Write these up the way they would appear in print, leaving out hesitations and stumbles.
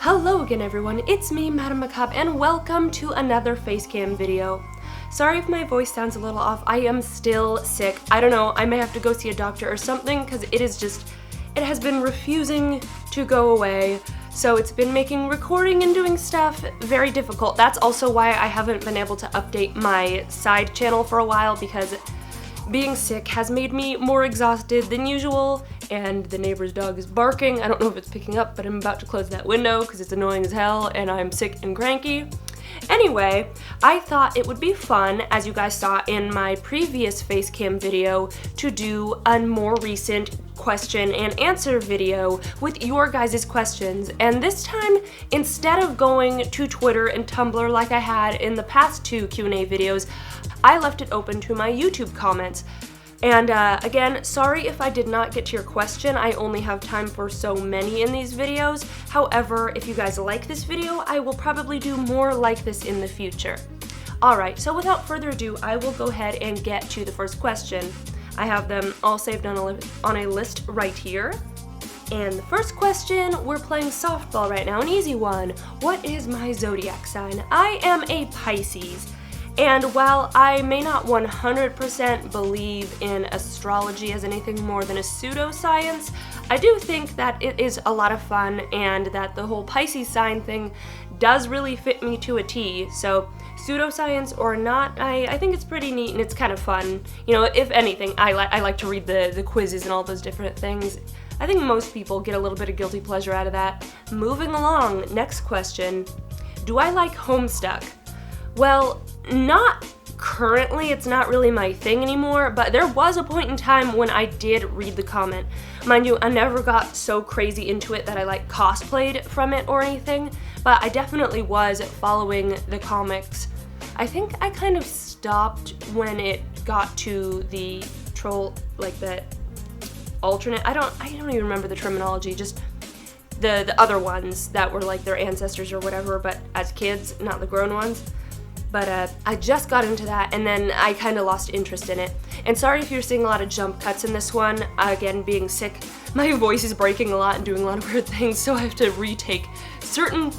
Hello again everyone, it's me, Madam Macabre, and welcome to another facecam video. Sorry if my voice sounds a little off, I am still sick. I don't know, I may have to go see a doctor or something because it has been refusing to go away. So it's been making recording and doing stuff very difficult. That's also why I haven't been able to update my side channel for a while, because being sick has made me more exhausted than usual, and the neighbor's dog is barking. I don't know if it's picking up, but I'm about to close that window because it's annoying as hell and I'm sick and cranky. Anyway, I thought it would be fun, as you guys saw in my previous facecam video, to do a more recent question and answer video with your guys' questions. And this time, instead of going to Twitter and Tumblr like I had in the past two Q&A videos, I left it open to my YouTube comments. And again, sorry if I did not get to your question. I only have time for so many in these videos. However, if you guys like this video, I will probably do more like this in the future. Alright, so without further ado, I will go ahead and get to the first question. I have them all saved on a list right here. And the first question, we're playing softball right now, an easy one. What is my zodiac sign? I am a Pisces. And while I may not 100% believe in astrology as anything more than a pseudoscience, I do think that it is a lot of fun and that the whole Pisces sign thing does really fit me to a T. So pseudoscience or not, I think it's pretty neat and it's kind of fun. You know, if anything, I like to read the quizzes and all those different things. I think most people get a little bit of guilty pleasure out of that. Moving along, next question. Do I like Homestuck? Well, not currently, it's not really my thing anymore, but there was a point in time when I did read the comment. Mind you, I never got so crazy into it that I like cosplayed from it or anything, but I definitely was following the comics. I think I kind of stopped when it got to the troll, like the alternate, I don't even remember the terminology, just the other ones that were like their ancestors or whatever, but as kids, not the grown ones. But I just got into that, and then I kind of lost interest in it. And sorry if you're seeing a lot of jump cuts in this one. Again, being sick, my voice is breaking a lot and doing a lot of weird things, so I have to retake certain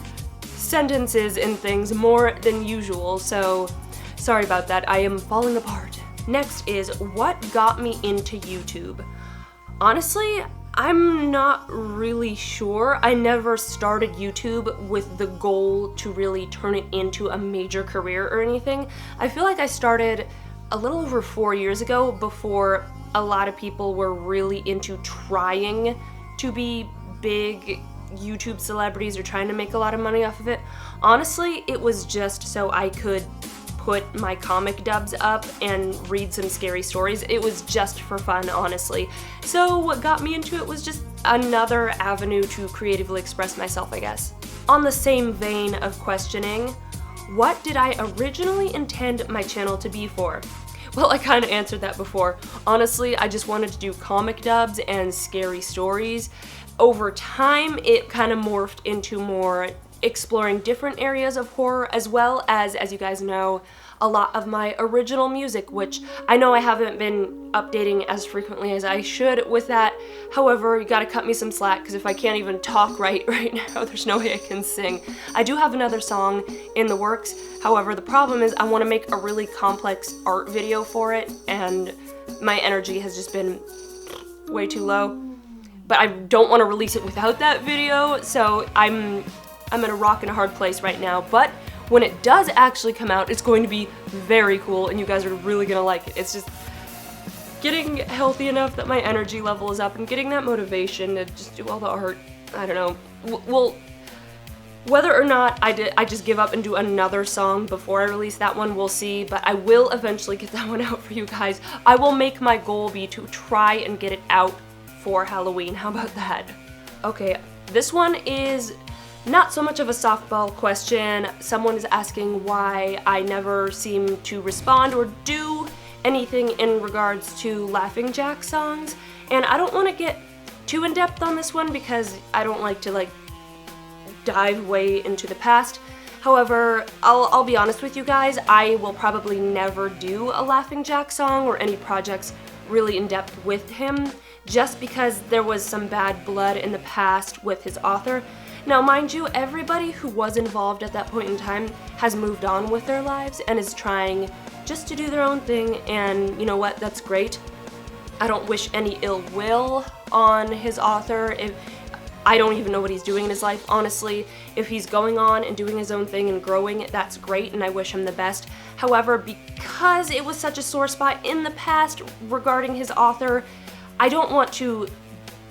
sentences and things more than usual, so sorry about that. I am falling apart. Next is, what got me into YouTube? Honestly, I'm not really sure. I never started YouTube with the goal to really turn it into a major career or anything. I feel like I started a little over 4 years ago, before a lot of people were really into trying to be big YouTube celebrities or trying to make a lot of money off of it. Honestly, it was just so I could put my comic dubs up and read some scary stories. It was just for fun, honestly. So what got me into it was just another avenue to creatively express myself, I guess. On the same vein of questioning, what did I originally intend my channel to be for? Well, I kind of answered that before. Honestly, I just wanted to do comic dubs and scary stories. Over time, it kind of morphed into more exploring different areas of horror, as well as you guys know, a lot of my original music, which I know I haven't been updating as frequently as I should with that. However, you gotta cut me some slack, because if I can't even talk right now, there's no way I can sing. I do have another song in the works. However, the problem is I want to make a really complex art video for it, and my energy has just been way too low. But I don't want to release it without that video, so I'm in a rock and a hard place right now, but when it does actually come out, it's going to be very cool, and you guys are really gonna like it. It's just getting healthy enough that my energy level is up and getting that motivation to just do all the art. I don't know. Well, whether or not I just give up and do another song before I release that one, we'll see, but I will eventually get that one out for you guys. I will make my goal be to try and get it out for Halloween. How about that? Okay, this one is not so much of a softball question. Someone is asking why I never seem to respond or do anything in regards to Laughing Jack songs. And I don't want to get too in-depth on this one because I don't like to dive way into the past. However, I'll be honest with you guys, I will probably never do a Laughing Jack song or any projects really in depth with him, just because there was some bad blood in the past with his author. Now, mind you, everybody who was involved at that point in time has moved on with their lives and is trying just to do their own thing, and you know what, that's great. I don't wish any ill will on his author. I don't even know what he's doing in his life, honestly. If he's going on and doing his own thing and growing, that's great, and I wish him the best. However, because it was such a sore spot in the past regarding his author, I don't want to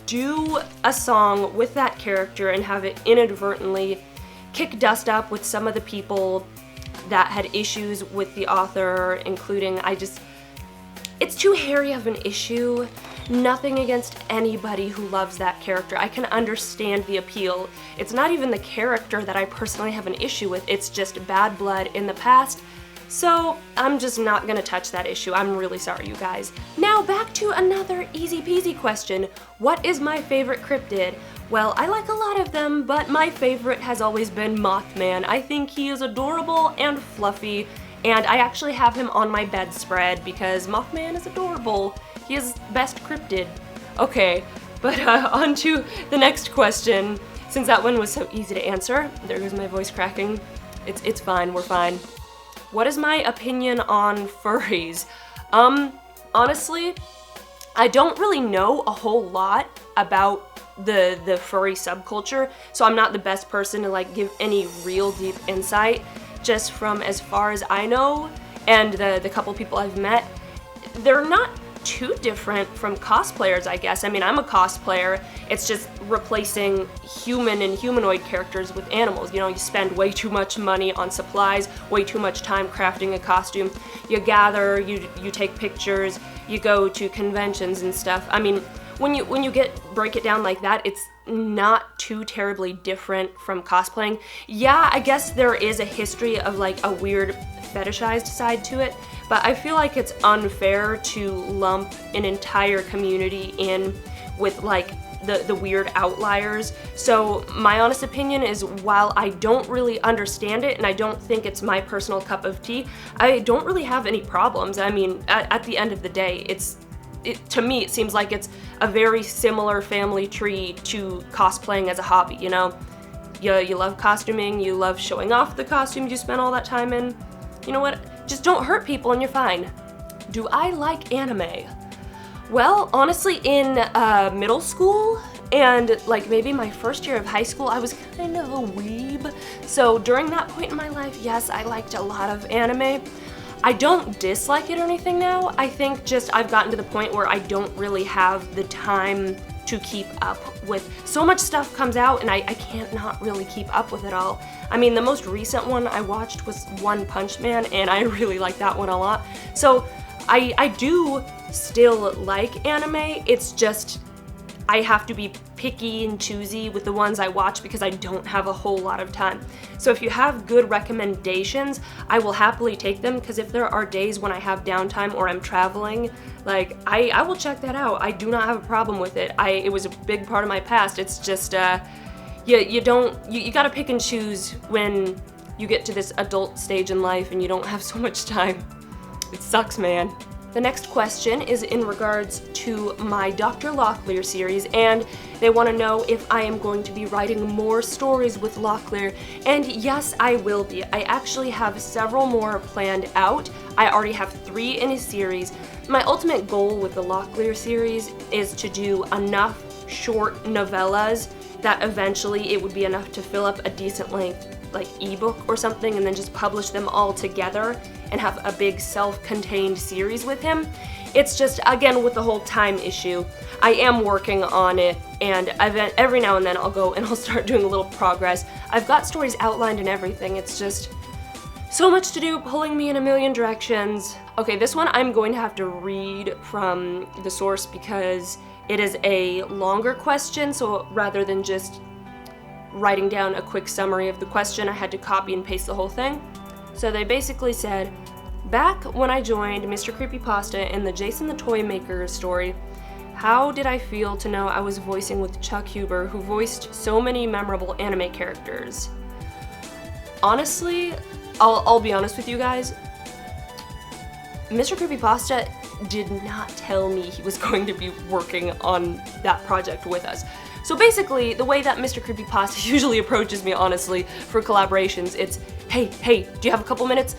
do a song with that character and have it inadvertently kick dust up with some of the people that had issues with the author, including, it's too hairy of an issue. Nothing against anybody who loves that character. I can understand the appeal. It's not even the character that I personally have an issue with, it's just bad blood in the past. So I'm just not gonna touch that issue. I'm really sorry, you guys. Now back to another easy peasy question. What is my favorite cryptid? Well, I like a lot of them, but my favorite has always been Mothman. I think he is adorable and fluffy, and I actually have him on my bedspread because Mothman is adorable. He is best cryptid. Okay, but on to the next question. Since that one was so easy to answer, there goes my voice cracking. It's fine, we're fine. What is my opinion on furries? Honestly, I don't really know a whole lot about the furry subculture, so I'm not the best person to like give any real deep insight. Just from as far as I know, and the couple people I've met, they're not too different from cosplayers, I guess. I mean, I'm a cosplayer. It's just replacing human and humanoid characters with animals. You know, you spend way too much money on supplies, way too much time crafting a costume. You gather, you take pictures, you go to conventions and stuff. I mean, when you break it down like that, it's not too terribly different from cosplaying. Yeah, I guess there is a history of like a weird fetishized side to it, but I feel like it's unfair to lump an entire community in with like the weird outliers. So my honest opinion is, while I don't really understand it and I don't think it's my personal cup of tea, I don't really have any problems. I mean, at the end of the day, to me, it seems like it's a very similar family tree to cosplaying as a hobby, you know? You love costuming, you love showing off the costumes you spent all that time in. You know what? Just don't hurt people and you're fine. Do I like anime? Well, honestly, in middle school and like maybe my first year of high school, I was kind of a weeb. So during that point in my life, yes, I liked a lot of anime. I don't dislike it or anything now. I think just I've gotten to the point where I don't really have the time to keep up with. So much stuff comes out and I can't not really keep up with it all. I mean, the most recent one I watched was One Punch Man, and I really like that one a lot. So I do still like anime. It's just I have to be picky and choosy with the ones I watch because I don't have a whole lot of time. So if you have good recommendations, I will happily take them, because if there are days when I have downtime or I'm traveling, like I will check that out. I do not have a problem with it. It was a big part of my past. It's just you gotta pick and choose when you get to this adult stage in life and you don't have so much time. It sucks, man. The next question is in regards to my Dr. Locklear series, and they want to know if I am going to be writing more stories with Locklear, and yes, I will be. I actually have several more planned out. I already have 3 in a series. My ultimate goal with the Locklear series is to do enough short novellas that eventually it would be enough to fill up a decent length like ebook or something, and then just publish them all together and have a big self-contained series with him. It's just, again, with the whole time issue, I am working on it, and every now and then I'll go and I'll start doing a little progress. I've got stories outlined and everything. It's just so much to do, pulling me in a million directions. Okay, this one I'm going to have to read from the source because it is a longer question, so rather than just writing down a quick summary of the question, I had to copy and paste the whole thing. So they basically said, back when I joined Mr. Creepypasta in the Jason the Toy Maker story, how did I feel to know I was voicing with Chuck Huber, who voiced so many memorable anime characters? Honestly, I'll be honest with you guys, Mr. Creepypasta did not tell me he was going to be working on that project with us. So basically, the way that Mr. Creepypasta usually approaches me, honestly, for collaborations, it's, hey, do you have a couple minutes?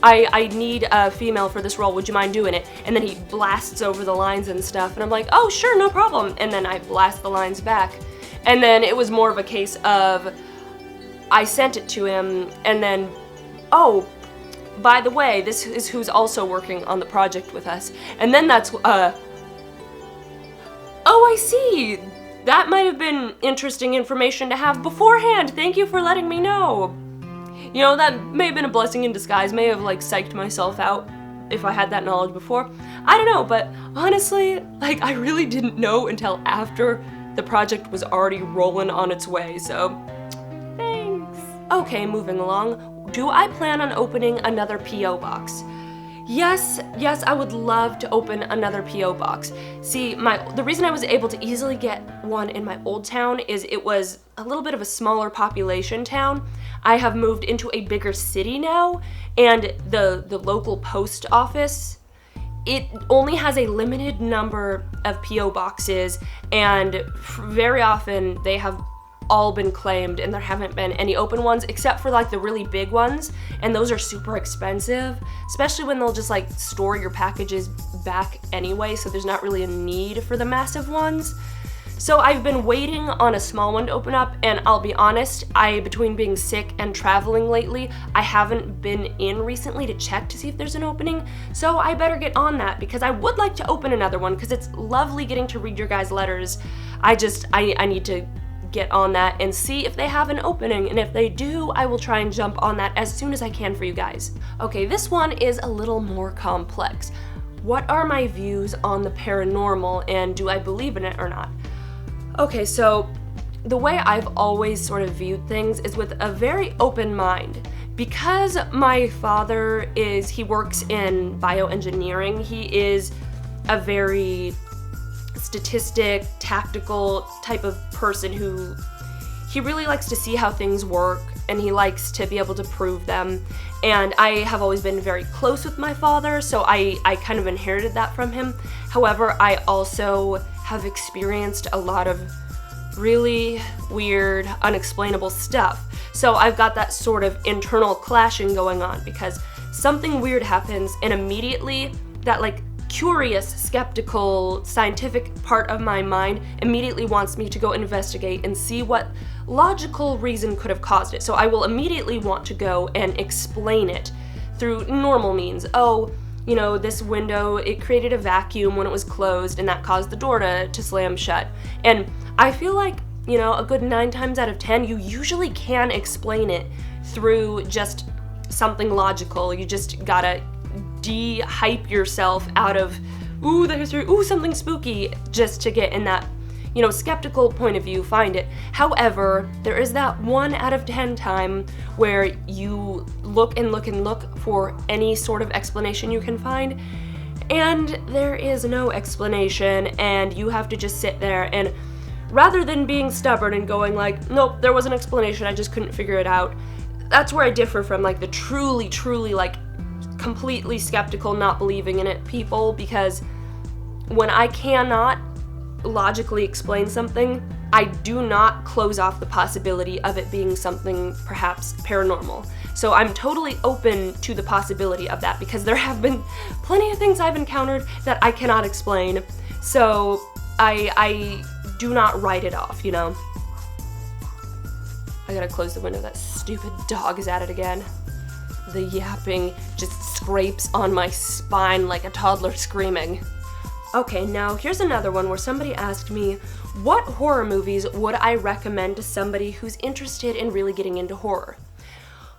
I need a female for this role, would you mind doing it? And then he blasts over the lines and stuff, and I'm like, oh, sure, no problem. And then I blast the lines back. And then it was more of a case of, I sent it to him, and then, oh, by the way, this is who's also working on the project with us. And then that's, oh, I see. That might have been interesting information to have beforehand. Thank you for letting me know. You know, that may have been a blessing in disguise, may have, like, psyched myself out if I had that knowledge before. I don't know, but honestly, like, I really didn't know until after the project was already rolling on its way, so thanks. Okay, moving along. Do I plan on opening another P.O. box? Yes, I would love to open another P.O. box. See, the reason I was able to easily get one in my old town is it was a little bit of a smaller population town. I have moved into a bigger city now, and the local post office, it only has a limited number of P.O. boxes, and very often they have all been claimed and there haven't been any open ones except for like the really big ones, and those are super expensive, especially when they'll just like store your packages back anyway, so there's not really a need for the massive ones. So I've been waiting on a small one to open up, and I'll be honest, between being sick and traveling lately, I haven't been in recently to check to see if there's an opening, so I better get on that because I would like to open another one because it's lovely getting to read your guys' letters. I need to get on that and see if they have an opening, and if they do, I will try and jump on that as soon as I can for you guys. Okay, this one is a little more complex. What are my views on the paranormal, and do I believe in it or not? Okay, so the way I've always sort of viewed things is with a very open mind. Because my father he works in bioengineering, he is a very statistic, tactical type of person who he really likes to see how things work, and he likes to be able to prove them. And I have always been very close with my father, so I kind of inherited that from him. However, I also have experienced a lot of really weird, unexplainable stuff. So I've got that sort of internal clashing going on because something weird happens, and immediately that like curious, skeptical, scientific part of my mind immediately wants me to go investigate and see what logical reason could have caused it. So I will immediately want to go and explain it through normal means. Oh, you know, this window, it created a vacuum when it was closed, and that caused the door to slam shut. And I feel like, you know, a good 9 times out of 10, you usually can explain it through just something logical. You just gotta de-hype yourself out of, ooh, the history, ooh, something spooky, just to get in that, you know, skeptical point of view, find it. However, there is that 1 out of 10 time where you look and look and look for any sort of explanation you can find, and there is no explanation, and you have to just sit there, and rather than being stubborn and going like, nope, there was an explanation, I just couldn't figure it out, that's where I differ from like the truly like completely skeptical, not believing in it people, because when I cannot logically explain something, I do not close off the possibility of it being something perhaps paranormal. So I'm totally open to the possibility of that because there have been plenty of things I've encountered that I cannot explain. So I do not write it off, you know? I gotta close the window, that stupid dog is at it again. The yapping just scrapes on my spine like a toddler screaming. Okay, now here's another one where somebody asked me, what horror movies would I recommend to somebody who's interested in really getting into horror?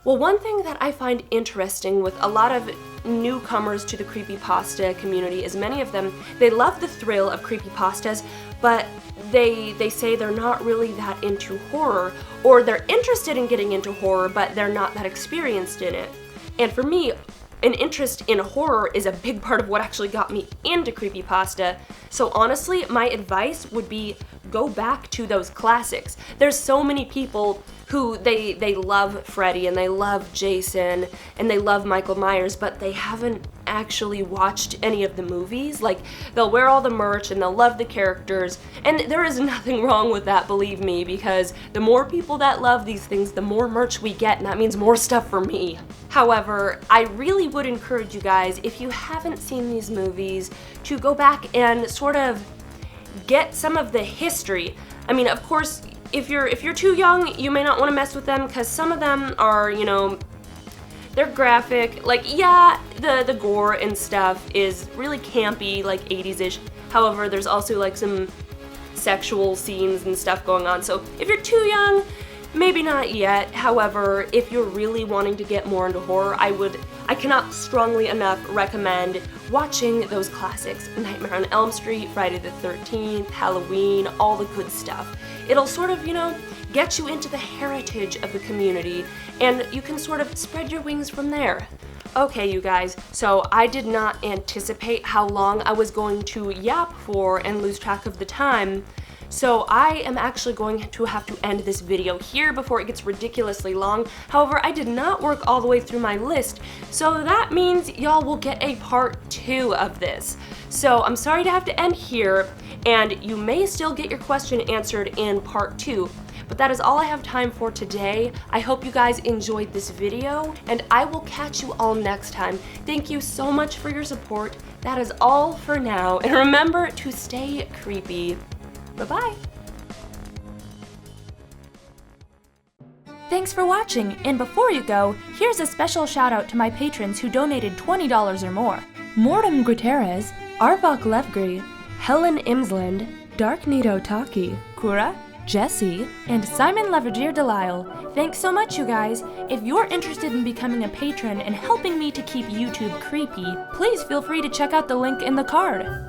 Well, one thing that I find interesting with a lot of newcomers to the creepypasta community is many of them, they love the thrill of creepypastas, but they say they're not really that into horror, or they're interested in getting into horror, but they're not that experienced in it. And for me, an interest in horror is a big part of what actually got me into creepypasta. So honestly, my advice would be go back to those classics. There's so many people who they love Freddy and they love Jason and they love Michael Myers, but they haven't actually watched any of the movies. Like, they'll wear all the merch and they'll love the characters, and there is nothing wrong with that, believe me, because the more people that love these things, the more merch we get, and that means more stuff for me. However, I really would encourage you guys, if you haven't seen these movies, to go back and sort of get some of the history. I mean, of course, if you're too young, you may not want to mess with them, because some of them are, you know, they're graphic. Like, yeah, the gore and stuff is really campy, like 80s-ish. However, there's also like some sexual scenes and stuff going on. So if you're too young, maybe not yet. However, if you're really wanting to get more into horror, I cannot strongly enough recommend watching those classics. Nightmare on Elm Street, Friday the 13th, Halloween, all the good stuff. It'll sort of, you know, get you into the heritage of the community, and you can sort of spread your wings from there. Okay, you guys, so I did not anticipate how long I was going to yap for and lose track of the time. So I am actually going to have to end this video here before it gets ridiculously long. However, I did not work all the way through my list, so that means y'all will get a part 2 of this. So I'm sorry to have to end here, and you may still get your question answered in part 2. But that is all I have time for today. I hope you guys enjoyed this video, and I will catch you all next time. Thank you so much for your support. That is all for now, and remember to stay creepy. Bye-bye. Thanks for watching, and before you go, here's a special shout out to my patrons who donated $20 or more. Mortem Guterres, Arvok Levgri, Helen Imsland, Dark Nito Taki, Kura, Jesse, and Simon Levergier Delisle. Thanks so much, you guys. If you're interested in becoming a patron and helping me to keep YouTube creepy, please feel free to check out the link in the card.